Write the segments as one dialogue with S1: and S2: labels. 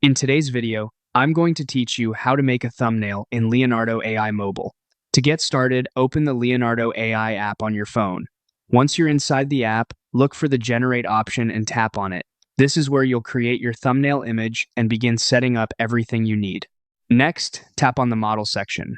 S1: In today's video, I'm going to teach you how to make a thumbnail in Leonardo AI Mobile. To get started, open the Leonardo AI app on your phone. Once you're inside the app, look for the Generate option and tap on it. This is where you'll create your thumbnail image and begin setting up everything you need. Next, tap on the Model section.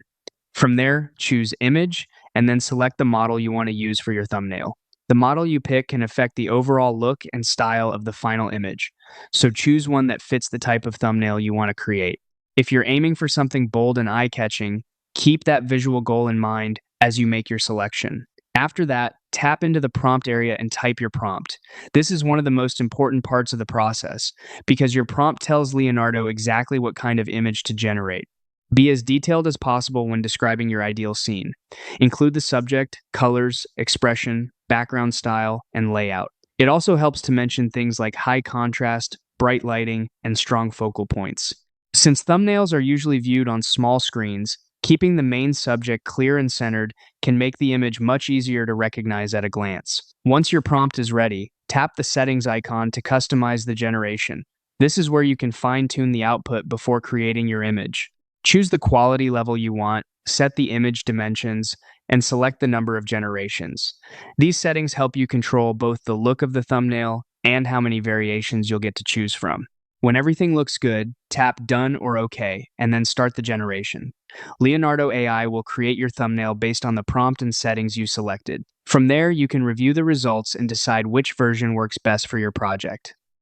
S1: From there, choose Image and then select the model you want to use for your thumbnail. The model you pick can affect the overall look and style of the final image, so choose one that fits the type of thumbnail you want to create. If you're aiming for something bold and eye-catching, keep that visual goal in mind as you make your selection. After that, tap into the prompt area and type your prompt. This is one of the most important parts of the process because your prompt tells Leonardo exactly what kind of image to generate. Be as detailed as possible when describing your ideal scene. Include the subject, colors, expression, background style, and layout. It also helps to mention things like high contrast, bright lighting, and strong focal points. Since thumbnails are usually viewed on small screens, keeping the main subject clear and centered can make the image much easier to recognize at a glance. Once your prompt is ready, tap the settings icon to customize the generation. This is where you can fine-tune the output before creating your image. Choose the quality level you want, set the image dimensions, and select the number of generations. These settings help you control both the look of the thumbnail and how many variations you'll get to choose from. When everything looks good, tap Done or OK, and then start the generation. Leonardo AI will create your thumbnail based on the prompt and settings you selected. From there, you can review the results and decide which version works best for your project.